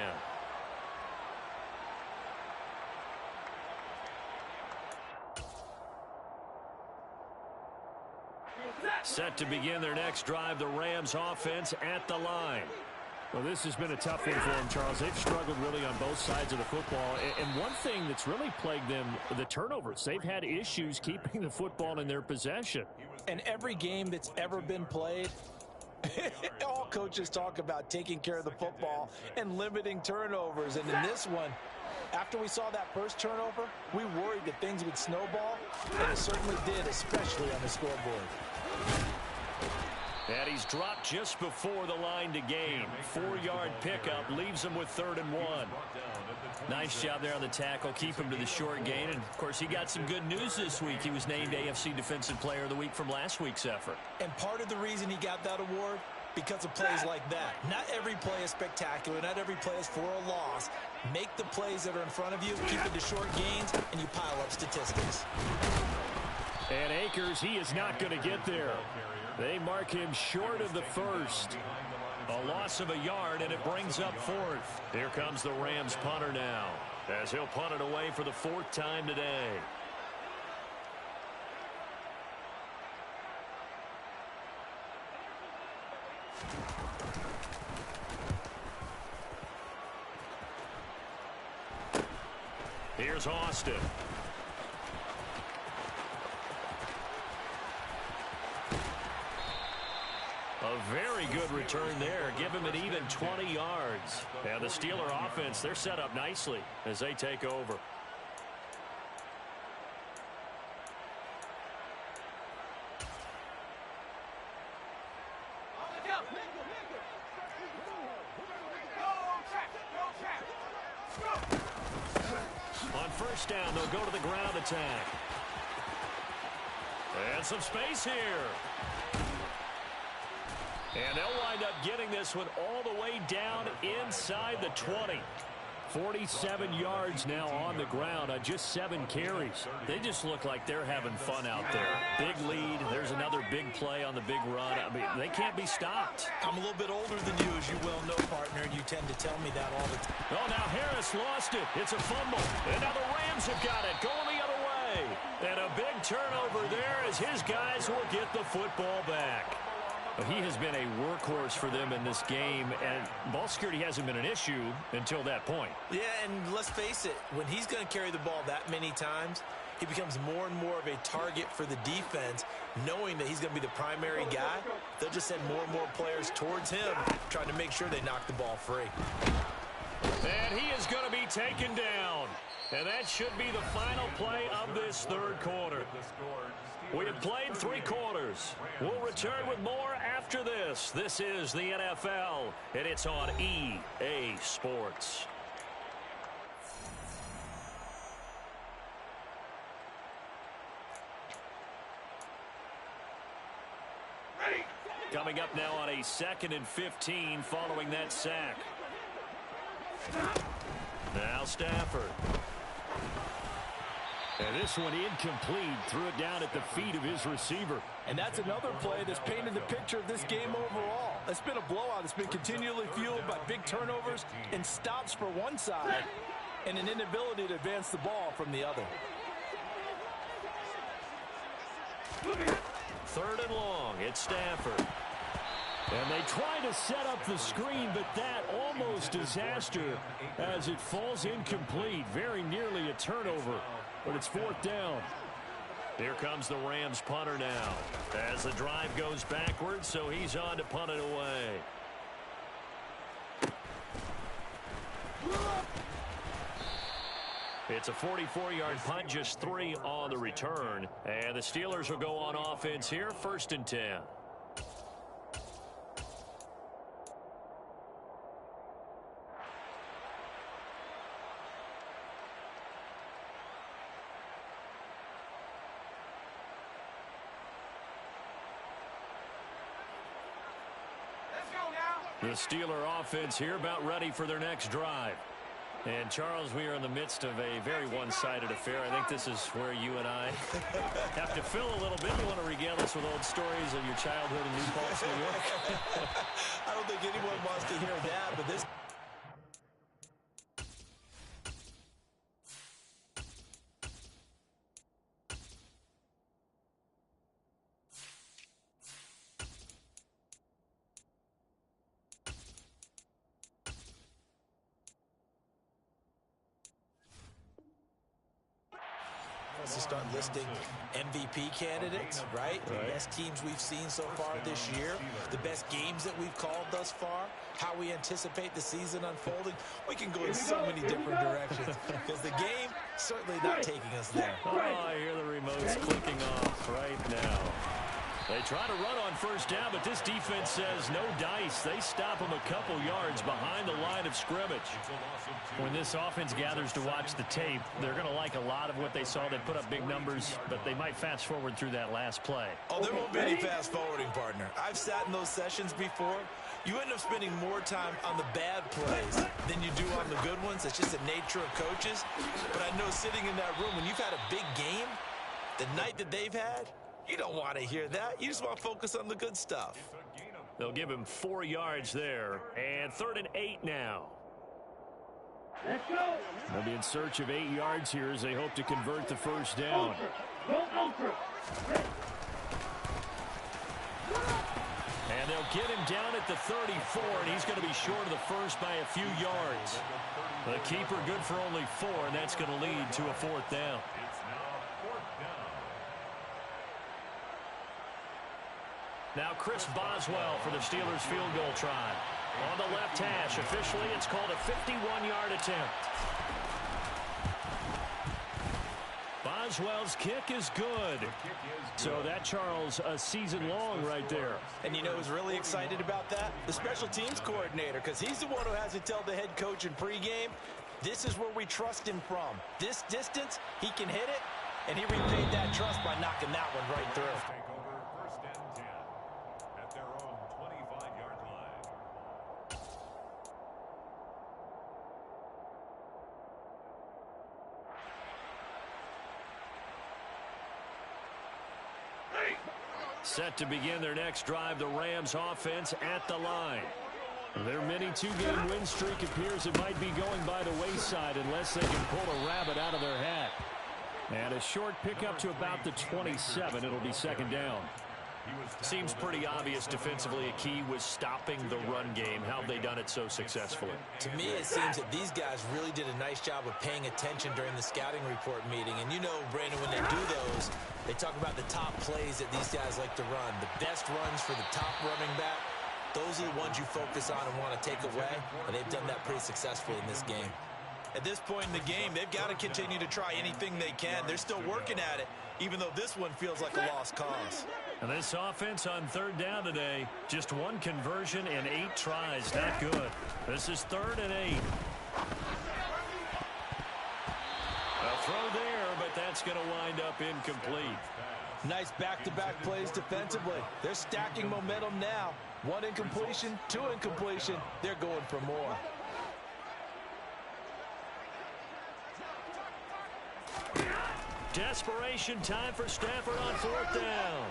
Speaker 7: Set to begin their next drive, the Rams offense at the line.
Speaker 9: Well, this has been a tough one for them, Charles. They've struggled really on both sides of the football. And one thing that's really plagued them, the turnovers. They've had issues keeping the football in their possession.
Speaker 6: And every game that's ever been played, all coaches talk about taking care of the football and limiting turnovers. And in this one, after we saw that first turnover, we worried that things would snowball, and it certainly did, especially on the scoreboard.
Speaker 2: And he's dropped just before the line to gain. 4-yard pickup leaves him with 3rd and 1.
Speaker 7: Nice job there on the tackle. Keep him to the short gain. And, of course, he got some good news this week. He was named AFC Defensive Player of the Week from last week's effort.
Speaker 6: And part of the reason he got that award, because of plays like that. Not every play is spectacular. Not every play is for a loss. Make the plays that are in front of you, keep it to short gains, and you pile up statistics.
Speaker 9: And Akers, he is not going to get there. They mark him short of the first.
Speaker 2: A loss of a yard, and it brings up 4th. Here comes the Rams punter now, as he'll punt it away for the 4th time today. Here's Austin. A very good return there. Give him an even 20 yards. And the Steeler offense, they're set up nicely as they take over. On first down, they'll go to the ground attack. And some space here. And they'll wind up getting this one all the way down inside the 20.
Speaker 9: 47 yards now on the ground on just 7 carries.
Speaker 2: They just look like they're having fun out there. Big lead. There's another big play on the big run. I mean, they can't be stopped.
Speaker 6: I'm a little bit older than you, as you well know, partner, and you tend to tell me that all the time.
Speaker 2: Oh, now Harris lost it. It's a fumble. And now the Rams have got it. Going the other way. And a big turnover there as his guys will get the football back.
Speaker 9: He has been a workhorse for them in this game, and ball security hasn't been an issue until that point.
Speaker 6: Yeah, and let's face it, when he's going to carry the ball that many times, he becomes more and more of a target for the defense, knowing that he's going to be the primary guy. They'll just send more and more players towards him, trying to make sure they knock the ball free.
Speaker 2: And he is going to be taken down. And that should be the final play of this 3rd quarter. We have played 3 quarters. We'll return with more after this. This is the NFL, and it's on EA Sports. Coming up now on a 2nd and 15 following that sack. Now Stafford.
Speaker 9: And this one incomplete. Threw it down at the feet of his receiver.
Speaker 6: And that's another play that's painted the picture of this game overall. It's been a blowout. It's been continually fueled by big turnovers and stops for one side and an inability to advance the ball from the other.
Speaker 2: 3rd and long. It's Stafford.
Speaker 9: And they try to set up the screen, but that almost disaster as it falls incomplete. Very nearly a turnover, but it's 4th down.
Speaker 2: Here comes the Rams punter now as the drive goes backwards, so he's on to punt it away. It's a 44-yard punt, just 3 on the return. And the Steelers will go on offense here, 1st and 10. The Steeler offense here about ready for their next drive. And, Charles, we are in the midst of a very one-sided affair. I think this is where you and I have to fill a little bit. You want to regale us with old stories of your childhood in New Paltz, New York?
Speaker 6: I don't think anyone wants to hear that, but this... To start listing MVP candidates, right? The best teams we've seen so far this year, the best games that we've called thus far, how we anticipate the season unfolding. We can go in so many different directions because the game certainly not taking us there.
Speaker 2: Oh, I hear the remotes clicking off right now.
Speaker 7: They try to run on first down, but this defense says no dice. They stop them a couple yards behind the line of scrimmage. When this offense gathers to watch the tape, they're going to like a lot of what they saw. They put up big numbers, but they might fast forward through that last play.
Speaker 6: Oh, there won't be any fast forwarding, partner. I've sat in those sessions before. You end up spending more time on the bad plays than you do on the good ones. It's just the nature of coaches. But I know sitting in that room, when you've had a big game, the night that they've had, you don't want to hear that. You just want to focus on the good stuff.
Speaker 7: They'll give him 4 yards there. And 3rd and 8 now.
Speaker 9: Let's go.
Speaker 7: They'll be in search of 8 yards here as they hope to convert the first down. And they'll get him down at the 34, and he's going to be short of the first by a few yards. The keeper good for only 4, and that's going to lead to a 4th down. Now Chris Boswell for the Steelers field goal try. On the left hash, officially it's called a 51-yard attempt. Boswell's kick is good. So that, Charles, a season long right there.
Speaker 6: And you know who's really excited about that? The special teams coordinator, because he's the one who has to tell the head coach in pregame, this is where we trust him from. This distance, he can hit it, and he repaid that trust by knocking that one right through.
Speaker 7: Set to begin their next drive, the Rams offense at the line. Their mini 2-game win streak appears it might be going by the wayside unless they can pull a rabbit out of their hat. And a short pickup to about the 27. It'll be 2nd down. Seems pretty obvious defensively a key was stopping the run game. How have they done it so successfully?
Speaker 6: To me, it seems that these guys really did a nice job of paying attention during the scouting report meeting. And you know, Brandon, when they do those, they talk about the top plays that these guys like to run. The best runs for the top running back, those are the ones you focus on and want to take away. And they've done that pretty successfully in this game. At this point in the game, they've got to continue to try anything they can. They're still working at it, even though this one feels like a lost cause.
Speaker 7: And this offense on 3rd down today, just 1 conversion and 8 tries. Not good. This is 3rd and 8. A throw there, but that's going to wind up incomplete.
Speaker 6: Nice back-to-back plays defensively. They're stacking momentum now. 1 incompletion, 2 incompletion. They're going for more.
Speaker 7: Desperation time for Stafford on 4th down.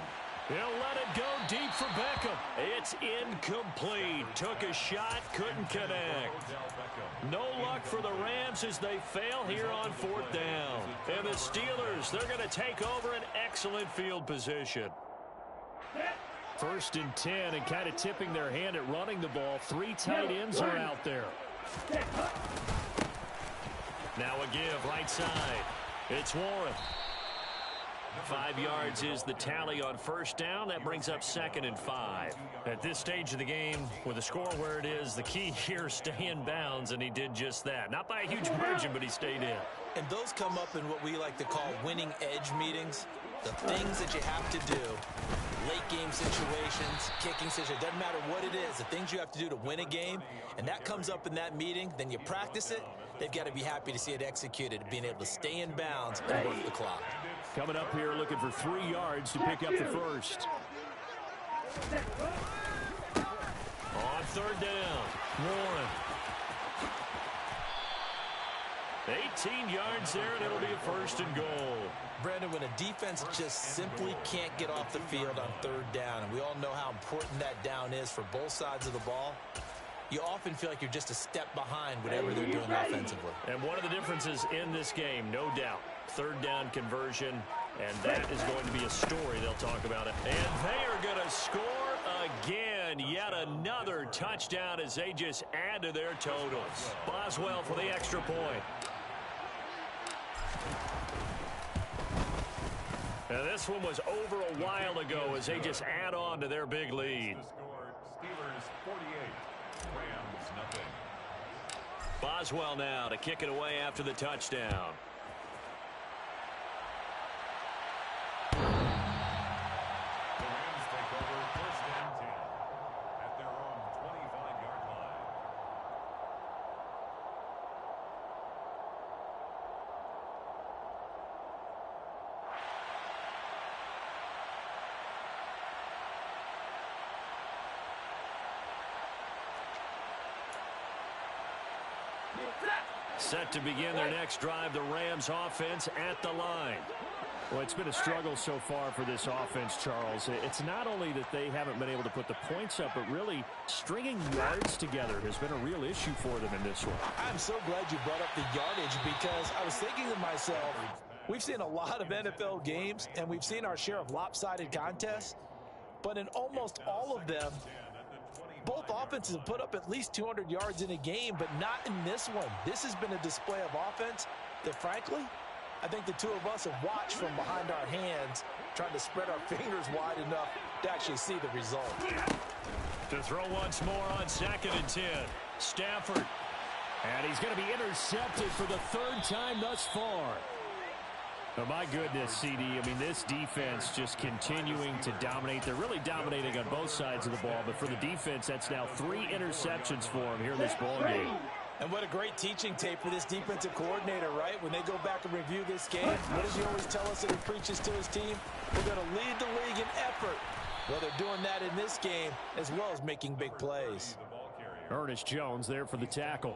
Speaker 7: He'll let it go deep for Beckham. It's incomplete. Took a shot, couldn't connect. No luck for the Rams as they fail here on 4th down. And the Steelers, they're going to take over an excellent field position. 1st and 10, and kind of tipping their hand at running the ball. 3 tight ends are out there. Now a give right side. It's Warren. 5 yards is the tally on 1st down. That brings up 2nd and 5. At this stage of the game, with the score where it is, the key here, stay in bounds, and he did just that. Not by a huge margin, but he stayed in.
Speaker 6: And those come up in what we like to call winning edge meetings. The things that you have to do, late game situations, kicking situations, doesn't matter what it is, the things you have to do to win a game, and that comes up in that meeting, then you practice it. They've got to be happy to see it executed, being able to stay in bounds and work the clock.
Speaker 7: Coming up here looking for 3 yards to pick up the first. On 3rd down, Warren. 18 yards there, and it'll be a 1st and goal.
Speaker 6: Brandon, when a defense just simply can't get off the field on 3rd down, and we all know how important that down is for both sides of the ball, you often feel like you're just a step behind whatever they're doing offensively.
Speaker 7: And one of the differences in this game, no doubt, 3rd down conversion, and that is going to be a story they'll talk about it. And they are going to score again. Yet another touchdown as they just add to their totals. Boswell for the extra point. And this one was over a while ago as they just add on to their big lead.
Speaker 8: Steelers 48, Rams nothing.
Speaker 7: Boswell now to kick it away after the touchdown.
Speaker 2: Set to begin their next drive, the Rams offense at the line.
Speaker 9: Well, it's been a struggle so far for this offense, Charles. It's not only that they haven't been able to put the points up, but really stringing yards together has been a real issue for them in this one.
Speaker 6: I'm so glad you brought up the yardage because I was thinking to myself, we've seen a lot of NFL games and we've seen our share of lopsided contests, but in almost all of them, both offenses have put up at least 200 yards in a game, but not in this one. This has been a display of offense that, frankly, I think the two of us have watched from behind our hands, trying to spread our fingers wide enough to actually see the result.
Speaker 2: To throw once more on 2nd and 10. Stafford.
Speaker 9: And he's going to be intercepted for the third time thus far. Oh, my goodness, CD. I mean, this defense just continuing to dominate. They're really dominating on both sides of the ball, but for the defense, that's now 3 interceptions for them here in this ball game.
Speaker 6: And what a great teaching tape for this defensive coordinator, right? When they go back and review this game, what does he always tell us that he preaches to his team? We're going to lead the league in effort. Well, they're doing that in this game as well as making big plays.
Speaker 9: Ernest Jones there for the tackle.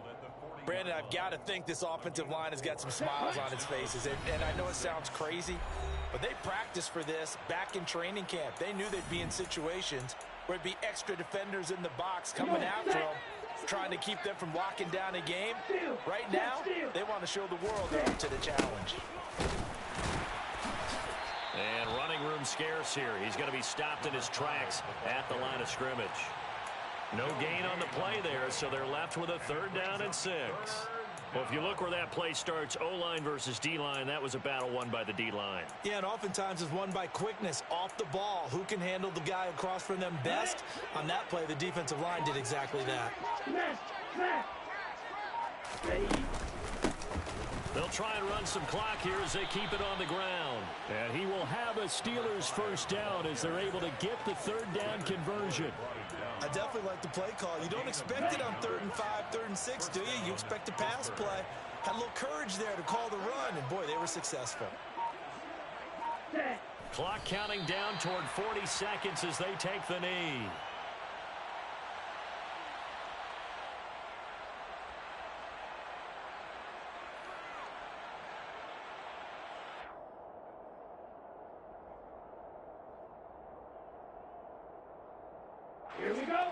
Speaker 6: Brandon, I've got to think this offensive line has got some smiles on its faces. And I know it sounds crazy, but they practiced for this back in training camp. They knew they'd be in situations where it'd be extra defenders in the box coming after them, trying to keep them from locking down a game. Right now, they want to show the world they're up to the challenge.
Speaker 2: And running room scarce here. He's going to be stopped in his tracks at the line of scrimmage. No gain on the play there, so they're left with a 3rd down and 6. Well, if you look where that play starts, O-line versus D-line, that was a battle won by the D-line.
Speaker 6: Yeah, and oftentimes it's won by quickness off the ball. Who can handle the guy across from them best? On that play, the defensive line did exactly that.
Speaker 2: They'll try and run some clock here as they keep it on the ground.
Speaker 9: And he will have a Steelers first down as they're able to get the 3rd down conversion.
Speaker 6: I definitely like the play call. You don't expect it on 3rd and 5, 3rd and 6, do you? You expect a pass play. Had a little courage there to call the run, and boy, they were successful.
Speaker 2: Clock counting down toward 40 seconds as they take the knee.
Speaker 10: Here we go.